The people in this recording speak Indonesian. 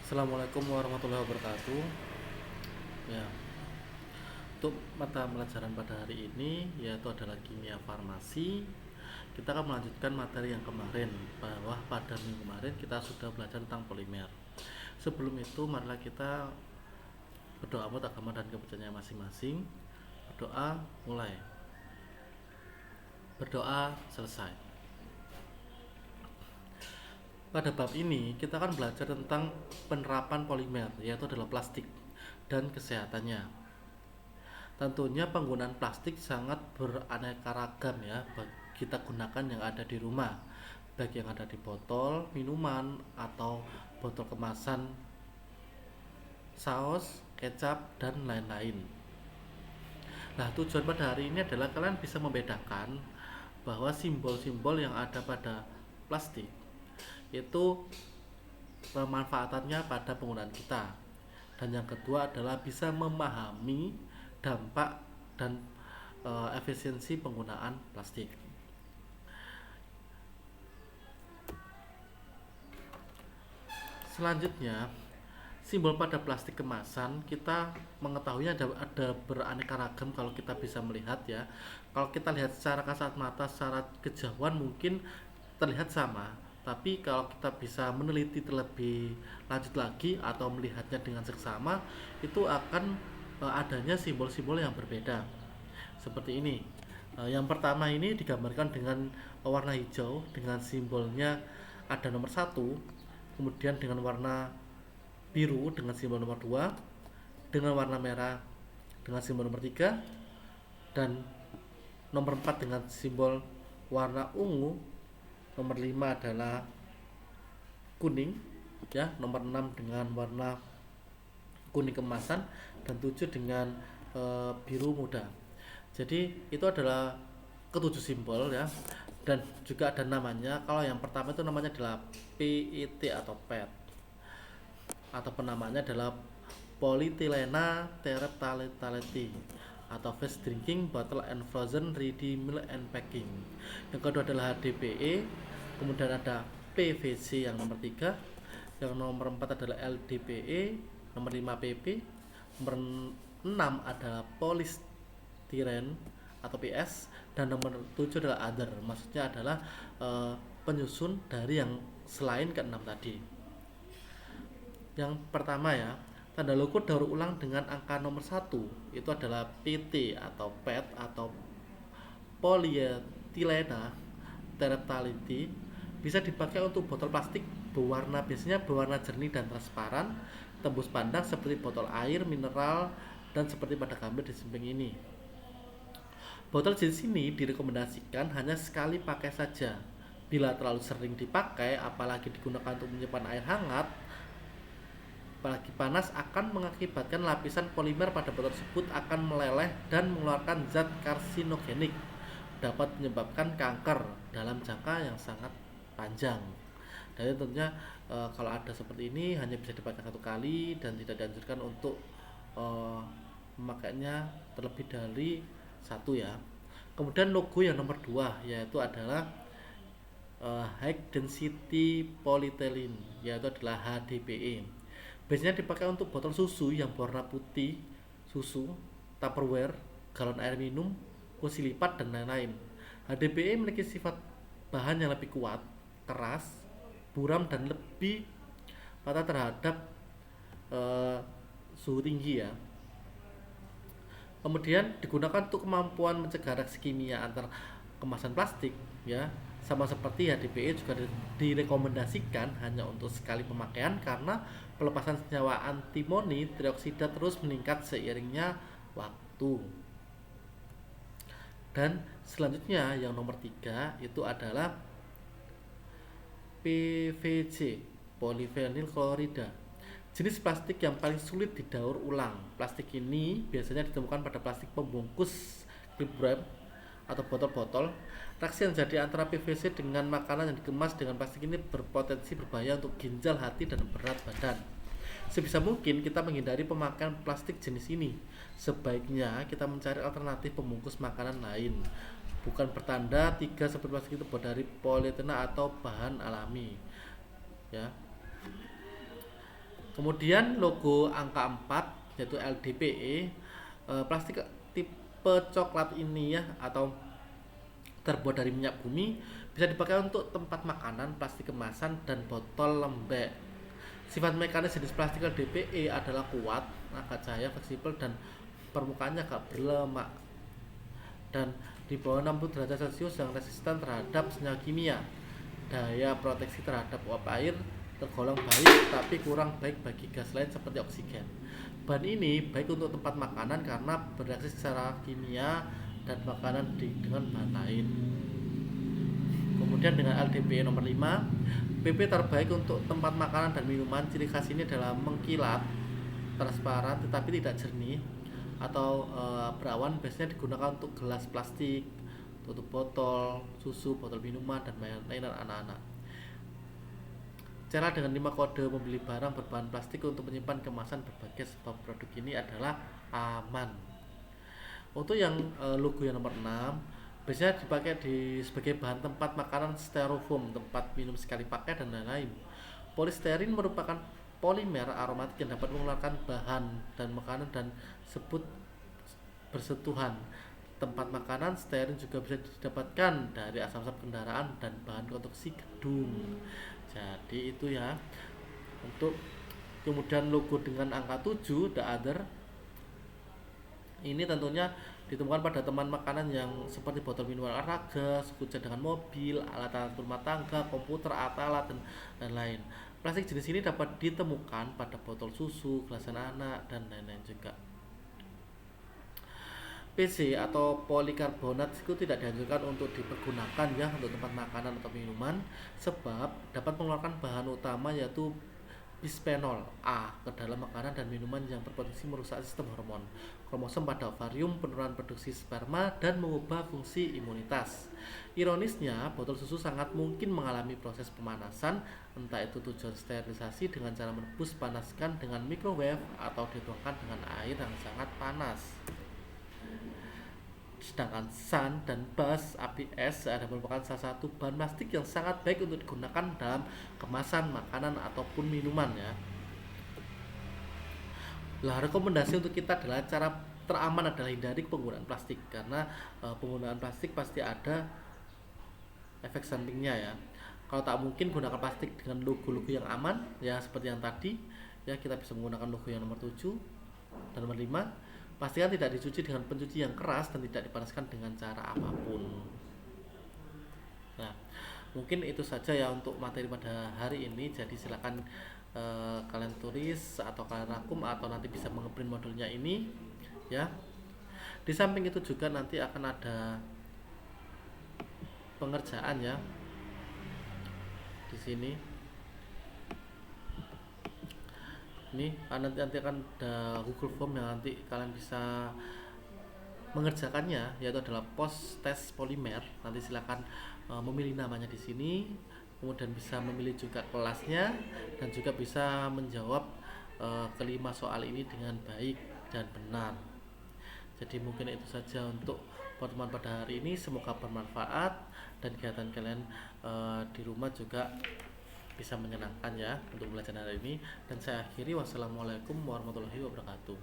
Assalamualaikum warahmatullahi wabarakatuh. Ya, untuk mata pelajaran pada hari ini yaitu adalah kimia farmasi. Kita akan melanjutkan materi yang kemarin, bahwa pada minggu kemarin kita sudah belajar tentang polimer. Sebelum itu, marilah kita berdoa buat agama dan kepercayaannya masing-masing. Berdoa mulai. Berdoa selesai. Pada bab ini kita akan belajar tentang penerapan polimer, yaitu adalah plastik dan kesehatannya. Tentunya penggunaan plastik sangat beraneka ragam ya, kita gunakan yang ada di rumah, baik yang ada di botol minuman atau botol kemasan saus, kecap, dan lain-lain. Nah, tujuan pada hari ini adalah kalian bisa membedakan bahwa simbol-simbol yang ada pada plastik itu pemanfaatannya pada penggunaan kita. Dan yang kedua adalah bisa memahami dampak dan efisiensi penggunaan plastik. Selanjutnya, simbol pada plastik kemasan kita mengetahui ada beraneka ragam kalau kita bisa melihat ya. Kalau kita lihat secara kasat mata, secara kejauhan mungkin terlihat sama, tapi kalau kita bisa meneliti terlebih lanjut lagi atau melihatnya dengan seksama, itu akan adanya simbol-simbol yang berbeda. Seperti ini. Yang pertama ini digambarkan dengan warna hijau dengan simbolnya ada nomor satu, kemudian dengan warna biru dengan simbol nomor 2, dengan warna merah dengan simbol nomor 3, dan nomor 4 dengan simbol warna ungu, nomor 5 adalah kuning ya, nomor 6 dengan warna kuning kemasan, dan 7 dengan biru muda. Jadi itu adalah ketujuh simbol ya, dan juga ada namanya. Kalau yang pertama itu namanya adalah PET atau PET, atau penamanya adalah polyethylene terephthalate atau fast drinking bottle and frozen ready meal and packing. Yang kedua adalah HDPE, kemudian ada PVC yang nomor 3, yang nomor 4 adalah LDPE, nomor 5 PP, nomor 6 adalah polystyrene atau PS, dan nomor 7 adalah other, maksudnya adalah penyusun dari yang selain ke-6 tadi. Yang pertama ya, tanda logo daur ulang dengan angka nomor 1 itu adalah PT atau PET atau polyethylene terephthalate, bisa dipakai untuk botol plastik biasanya berwarna jernih dan transparan, tembus pandang seperti botol air mineral dan seperti pada gambar di samping ini. Botol jenis ini direkomendasikan hanya sekali pakai saja. Bila terlalu sering dipakai, apalagi digunakan untuk menyimpan air hangat, apalagi panas, akan mengakibatkan lapisan polimer pada botol tersebut akan meleleh dan mengeluarkan zat karsinogenik, dapat menyebabkan kanker dalam jangka yang sangat panjang. Dan tentunya kalau ada seperti ini hanya bisa dipakai satu kali dan tidak dianjurkan untuk memakainya terlebih dari satu ya. Kemudian logo yang nomor 2 yaitu adalah high density polyethylene, yaitu adalah HDPE. Biasanya dipakai untuk botol susu yang berwarna putih, susu, Tupperware, galon air minum, kursi lipat, dan lain-lain. HDPE memiliki sifat bahan yang lebih kuat, keras, buram, dan lebih patah terhadap suhu tinggi ya. Kemudian digunakan untuk kemampuan mencegah reaksi kimia antar kemasan plastik ya. Sama seperti HDPE juga direkomendasikan hanya untuk sekali pemakaian karena pelepasan senyawa antimoni trioksida terus meningkat seiringnya waktu. Dan selanjutnya yang nomor 3 itu adalah PVC, polyvinyl chloride, jenis plastik yang paling sulit didaur ulang. Plastik ini biasanya ditemukan pada plastik pembungkus clipwrap atau botol-botol. Reaksi yang terjadi antara PVC dengan makanan yang dikemas dengan plastik ini berpotensi berbahaya untuk ginjal, hati, dan berat badan. Sebisa mungkin kita menghindari pemakaian plastik jenis ini. Sebaiknya kita mencari alternatif pembungkus makanan lain, bukan bertanda 3 seperti plastik itu terbuat dari polietilen atau bahan alami ya. Kemudian logo angka 4 yaitu LDPE. Plastik tipe coklat ini ya, atau terbuat dari minyak bumi, bisa dipakai untuk tempat makanan, plastik kemasan, dan botol lembek. Sifat mekanis jenis plastik LDPE adalah kuat, agak cair, fleksibel, dan permukaannya agak berlemak, dan di bawah 60 derajat Celcius yang resisten terhadap senyawa kimia. Daya proteksi terhadap uap air tergolong baik, tapi kurang baik bagi gas lain seperti oksigen. Bahan ini baik untuk tempat makanan karena bereaksi secara kimia dan makanan dengan bahan lain. Kemudian dengan LDPE nomor 5, PP terbaik untuk tempat makanan dan minuman. Ciri khas ini adalah mengkilat, transparan tetapi tidak jernih, atau berawan. Biasanya digunakan untuk gelas plastik, tutup botol susu, botol minuman, dan mainan anak-anak. Cara dengan 5 kode membeli barang berbahan plastik untuk menyimpan kemasan berbagai sebab produk ini adalah aman. Untuk yang logo yang nomor 6, biasanya dipakai sebagai bahan tempat makanan styrofoam, tempat minum sekali pakai, dan lain-lain. Polisterin merupakan polimer aromatik yang dapat mengeluarkan bahan dan makanan dan sebut bersentuhan. Tempat makanan, stearin juga bisa didapatkan dari asap-asap kendaraan dan bahan konstruksi gedung. Jadi itu ya untuk. Kemudian logo dengan angka 7, the other, ini tentunya ditemukan pada teman makanan yang seperti botol minuman olahraga, suku cadangan mobil, alat-alat rumah tangga, komputer, alat-alat, dan lain. Plastik jenis ini dapat ditemukan pada botol susu, gelas anak, dan lain-lain juga. PC atau polikarbonat itu tidak dianjurkan untuk dipergunakan ya untuk tempat makanan atau minuman, sebab dapat mengeluarkan bahan utama yaitu bisphenol A ke dalam makanan dan minuman yang berpotensi merusak sistem hormon, kromosom pada ovarium, penurunan produksi sperma, dan mengubah fungsi imunitas. Ironisnya, botol susu sangat mungkin mengalami proses pemanasan, entah itu tujuan sterilisasi dengan cara merebus, panaskan dengan microwave, atau dituangkan dengan air yang sangat panas. Sedangkan SAN dan BAS ABS merupakan salah satu bahan plastik yang sangat baik untuk digunakan dalam kemasan makanan ataupun minuman ya. Lah, rekomendasi untuk kita adalah cara teraman adalah hindari penggunaan plastik, karena penggunaan plastik pasti ada efek sampingnya ya. Kalau tak mungkin, gunakan plastik dengan logo-logo yang aman ya, seperti yang tadi ya. Kita bisa menggunakan logo yang nomor 7 dan nomor 5. Pastikan tidak dicuci dengan pencuci yang keras dan tidak dipanaskan dengan cara apapun. Nah, mungkin itu saja ya untuk materi pada hari ini. Jadi silakan kalian tulis atau kalian rangkum atau nanti bisa mengeprint modulnya ini ya. Di samping itu juga nanti akan ada pengerjaan ya di sini. Ini nanti akan ada Google Form yang nanti kalian bisa mengerjakannya, yaitu adalah post test polimer. Nanti silakan memilih namanya di sini, kemudian bisa memilih juga kelasnya, dan juga bisa menjawab kelima soal ini dengan baik dan benar. Jadi mungkin itu saja untuk pertemuan pada hari ini. Semoga bermanfaat dan kegiatan kalian di rumah juga bisa menyenangkan ya untuk belajar hari ini. Dan saya akhiri, wassalamualaikum warahmatullahi wabarakatuh.